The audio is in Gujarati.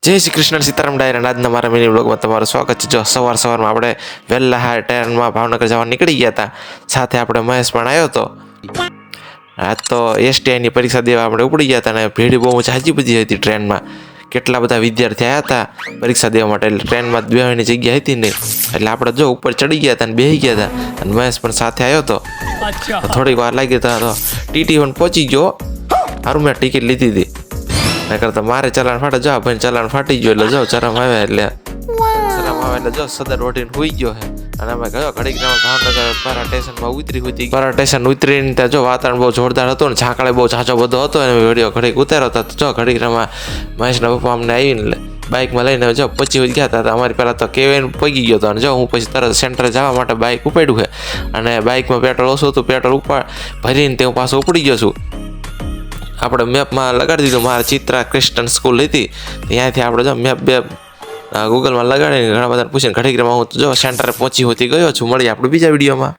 જય શ્રી કૃષ્ણ સીતારામ ડાયર આજના મારા મિની બ્લોગમાં તમારું સ્વાગત છે। જો સવારમાં આપણે વહેલા ટ્રેનમાં ભાવનગર જવા નીકળી ગયા હતા। સાથે આપણે મહેશ પણ આવ્યો હતો। આજ તો એસટીઆઈની પરીક્ષા દેવા આપણે ઉપડી ગયા હતા અને ભીડ બહુ ઝાઝી બધી હતી ટ્રેનમાં। કેટલા બધા વિદ્યાર્થી આવ્યા હતા પરીક્ષા દેવા માટે, એટલે ટ્રેનમાં બેસવાની જગ્યા હતી નહીં, એટલે આપણે જો ઉપર ચડી ગયા હતા અને બેસી ગયા હતા અને મહેશ પણ સાથે આવ્યો હતો। થોડીક વાર લાગી તો ટીટી પણ પહોંચી ગયો। સારું મેં ટિકિટ લીધી હતી, નકર તો મારે ચલાણ ફાટે જો ભાઈ ચલાણ ફાટી ગયો, એટલે જો ચરમ આવે એટલે જો સદર વટીને હોઈ ગયો છે। અને અમે ગયો ઘડીક ભાવનગર પારા સ્ટેશનમાં ઉતરી પારા સ્ટેશન ઉતરીને ત્યાં જો વાતાવરણ બહુ જોરદાર હતું ને ઝાકળે બહુ ઝાઝો બધો હતો, અને વિડીયો ઘડીક ઉતાર્યો હતો। જો ઘડીક મહેશના પપ્પા અમને આવીને બાઇકમાં લઈને જો પછી ગયા હતા। અમારી પહેલાં તો કેવાઈને પગી ગયો હતો, અને જો હું પછી તરત સેન્ટરે જવા માટે બાઇક ઉપાડ્યું છે, અને બાઇકમાં પેટ્રોલ ઓછું હતું, પેટ્રોલ ભરીને તે હું પાછો ઉપડી ગયો છું। આપણે મેપમાં લગાડી દીધું, મારા ચિત્રા ક્રિસ્ટન સ્કૂલ હતી ત્યાંથી આપણે જો મેપ ગૂગલમાં લગાડીને ઘણા બધાને પૂછીને ઘડીકમાં હું જો સેન્ટરે પહોંચી હોતી ગયો છું। મળીએ આપણે બીજા વિડીયોમાં।